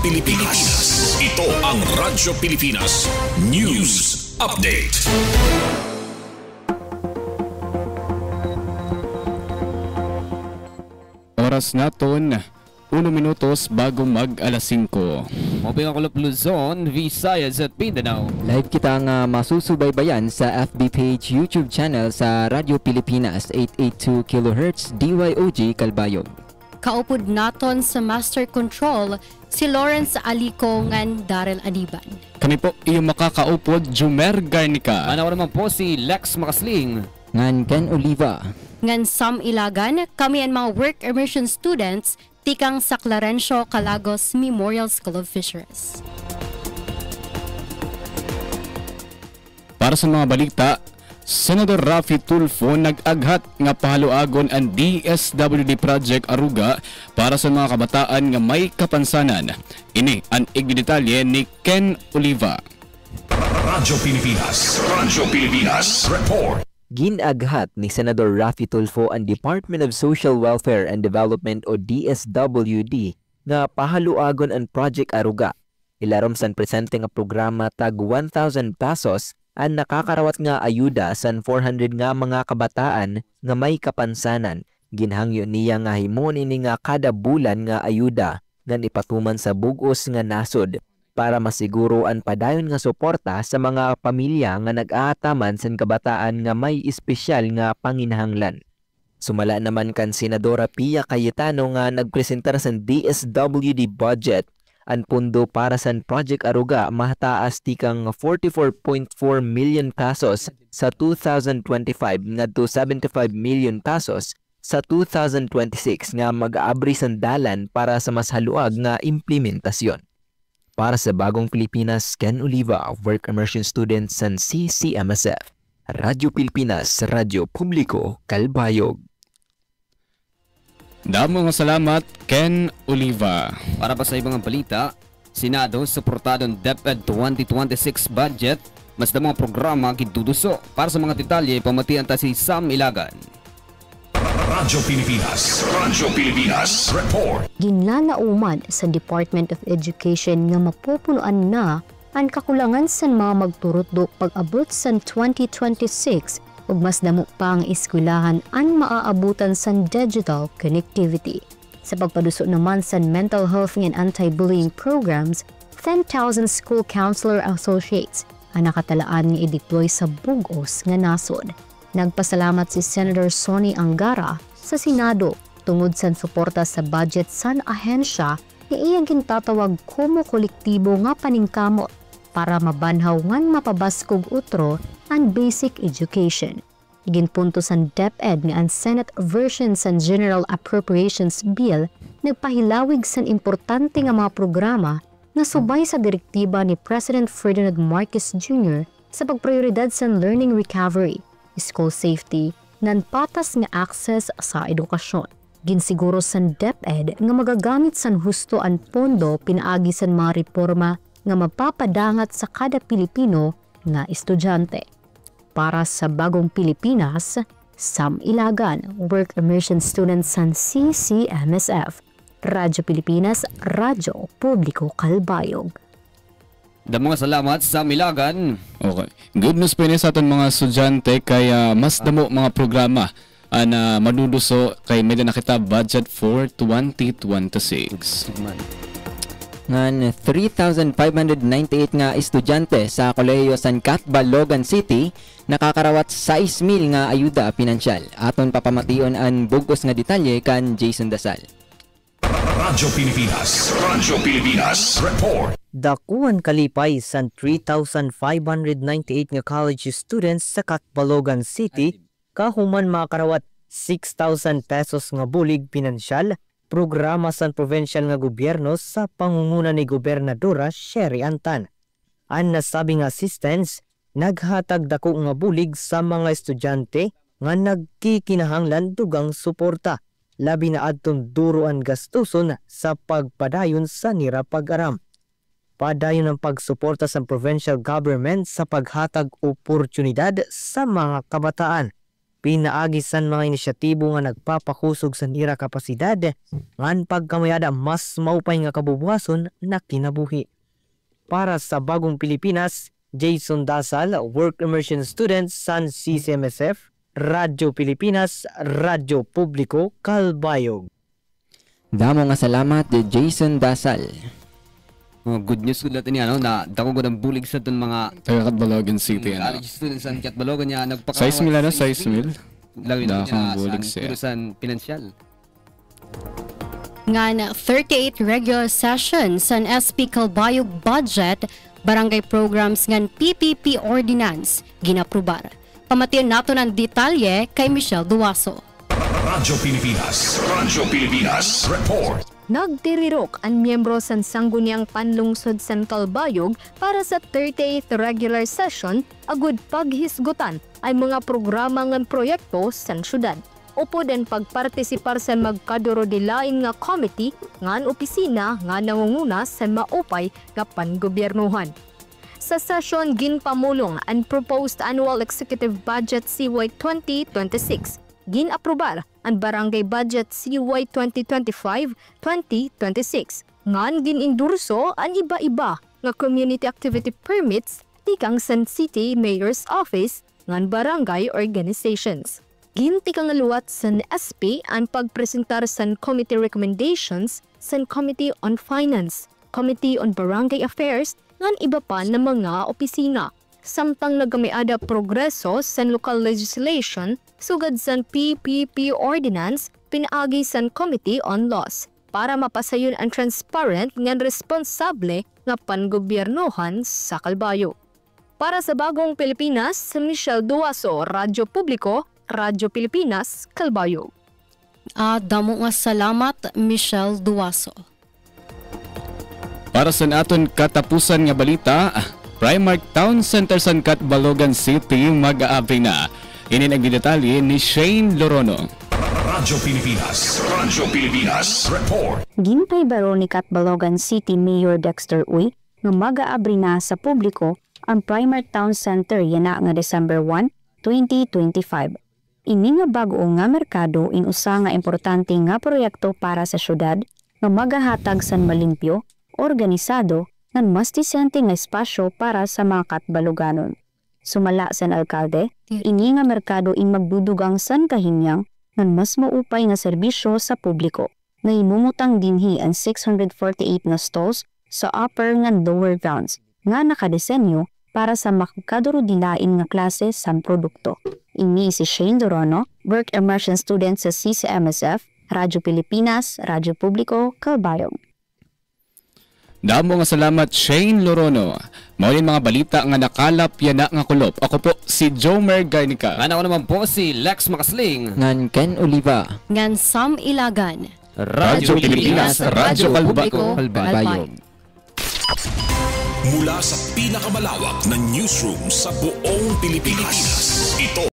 Pilipinas. Ito ang Radyo Pilipinas News Update. Oras naton 1 minutos bago mag alas 5. Mobing ang Kulop Luzon, Visayas at Mindanao. Live kita nga masusubaybayan sa FB page, YouTube channel sa Radyo Pilipinas 882 kHz DYOG Calbayog. Kaupod naton sa Master Control si Lawrence Alico ngan Daryl Aniban. Kami po iyong makakaupod Jumer Garnica. Manaw naman po si Lex Makasling. Ngan Ken Oliva. Ngan Sam Ilagan, kami ang mga work immersion students tikang sa Clarencio Calagos Memorial School of Fisheries. Para sa mga balita, Senador Raffy Tulfo nag-aghat nga pahaluagon ang DSWD Project Aruga para sa mga kabataan nga may kapansanan. Ini ang igdetalye ni Ken Oliva. Radyo Pilipinas Report. Ginaghat ni Senador Raffy Tulfo ang Department of Social Welfare and Development o DSWD nga pahaluagon ang Project Aruga. Ilarom san presente nga programa tag 1,000 pesos ang nakakarawat nga ayuda san 400 nga mga kabataan nga may kapansanan. Ginhangyo niya nga himon ini nga kada bulan nga ayuda ngan ipatuman sa bugos nga nasod para masiguro ang padayon nga suporta sa mga pamilya nga nag-aataman sa kabataan nga may espesyal nga panginahanglan. Sumala naman kan Senadora Pia Cayetano nga nagpresentar sa DSWD budget, ang pundo para sa Project Aruga mahataas tikang 44.4 million pesos sa 2025 ngadto 75 million pesos sa 2026 nga mag-aabri sandalan para sa mas haluag nga implementasyon. Para sa Bagong Pilipinas, Ken Oliva, Work Immersion Student sa CCMSF. Radyo Pilipinas, Radyo Publiko, Calbayog. Damo nga salamat, Ken Oliva. Para pa sa ibang balita, Senado suportado ang DepEd 2026 budget. Mas damang programa giduduso. Para sa mga detalye, pamatian ta si Sam Ilagan. Radyo Pilipinas Report. Ginlalauman sa Department of Education nga mapupunuan na ang kakulangan sa mga magturutdo pag-abot sa 2026 ug mas damo pa ang eskwelahan ang maaabutan sa digital connectivity. Sa pagpaduso naman sa mental health and anti-bullying programs, 10,000 school counselor associates ang nakatalaan nga i-deploy sa bugos nga nasod. Nagpasalamat si Senator Sonny Angara sa Senado tungod sa suporta sa budget sa ahensya na iyang kintatawag kumo kolektibo nga paningkamot para mabanhaw ngan mapabaskog utro ang basic education. Ginpunto sa DepEd nga ang Senate version sa General Appropriations Bill nagpahilawig sa importante nga mga programa na subay sa direktiba ni President Ferdinand Marcos Jr. sa pagprioridad sa learning recovery, school safety, nan patas nga access sa edukasyon. Ginsiguro sa DepEd nga magagamit san husto ang pondo pinaagi sa mga reforma nga mapapadangat sa kada Pilipino nga estudyante. Para sa Bagong Pilipinas, Sam Ilagan, Work Immersion Student sa CCMSF. Radyo Pilipinas, Radyo Publiko Calbayog. Damo nga salamat sa Ilagan. Okay. Good news pa sa aton mga estudyante kaya mas damo mga programa na maduduso kay may nakita budget for 2026. Ngan 3,598 nga estudyante sa Kolehiyo San Catbalogan City nakakarawat 6,000 nga ayuda pinansyal. Aton papamation ang bugos nga detalye kan Jason Dasal. Radyo Pilipinas Report. Dakuan kalipay sa 3,598 nga college students sa Catbalogan City kahuman makarawat 6,000 pesos nga bulig pinansyal programa sa provincial nga gobyerno sa pangunguna ni Gobernadora Sherry Antan. Ang nasabing assistance naghatag dako nga bulig sa mga estudyante nga nagkikinahanglan dugang suporta labi na adtong duruan gastuson sa pagpadayon sa nira pag-aram. Padayon ang pagsuporta sa provincial government sa paghatag oportunidad sa mga kabataan. Pinaagi san mga inisyatibo nga nagpapakusog sa ira kapasidad ngan pagkamayada mas maupay nga kabubuhason na kinabuhi. Para sa Bagong Pilipinas, Jason Dasal, Work Immersion Student sa CCMSF, Radyo Pilipinas, Radyo Publiko, Calbayog. Damo nga salamat Jason Dasal. Good news ko natin yan, na dako ko ng bulig sa itong mga Taga Catbalogan City. college students sa Catbalogan niya. Size mil, size mil. Lawin Dakang niya bulig sa siya. turusan pinansyal. Nga 38 regular sessions sa SP Calbayog budget, barangay programs ngan PPP ordinance, ginaprubar. Pamatiyan nato ng detalye kay Michelle Duaso. Radyo Pilipinas Report. Nagtirirok ang miyembro sa Sangguniang Panlungsod sa Calbayog para sa 38th regular session agud paghisgutan ay mga programa ng proyekto sa syudad. Upo din pagpartisipar sa magkaduro dilain nga committee ngan opisina nga nangunguna sa maupay nga panggobyernuhan. Sa session ginpamulong ang proposed annual executive budget CY 2026. Ginaprobar ang barangay budget CY 2025-2026. Ngan ginindurso ang iba-iba nga community activity permits tikang San City Mayor's Office ngan barangay organizations. Gintikang aluwat sa SP ang pagpresentar sa committee recommendations sa Committee on Finance, Committee on Barangay Affairs ngan iba pa na mga opisina. Samtang nagamiada progreso sa local legislation sugad sa PPP ordinance pinaagi sa Committee on Laws para mapasayon ang transparent ngan responsable nga panggobyernohan sa Calbayog. Para sa Bagong Pilipinas, Michelle Duaso, Radyo Publiko, Radyo Pilipinas, Calbayog. Damo nga salamat, Michelle Duaso. Para sa naton katapusan nga balita, Primark Town Center sa Catbalogan City mag-aabri na. Ini ang detalye ni Shane Lorono. Radyo Pilipinas Report. Ginpay baro ni Catbalogan City Mayor Dexter Uy nga mag-aabri na sa publiko ang Primark Town Center yana nga December 1, 2025. Ini nga bag-o nga merkado in usa nga importante nga proyekto para sa syudad nga magahatag san malimpyo, organisado, ngan mas disente nga espasyo para sa mga Catbaloganon. Sumala san alkalde, ini nga merkado in magdudugang san kahinyang ngan mas maupay nga serbisyo sa publiko. Nga imumutang dinhi ang 648 nga stalls sa upper ngan lower grounds nga nakadesenyo para sa makadurodilain nga klase sa produkto. Ini si Shane Dorono, Work Immersion Student sa CCMSF, Radyo Pilipinas, Radyo Publiko, Calbayog. Damo nga salamat Shane Lorono. Maulin mga balita nga nakalap yana nga kulop. Ako po si Jomer Garnica. Ako naman po si Lex Makasling. Ngan Ken Oliva. Ngan Sam Ilagan. Radyo Pilipinas, Radyo Publiko, Calbayog. Mula sa pinakamalawak na newsroom sa buong Pilipinas. Ito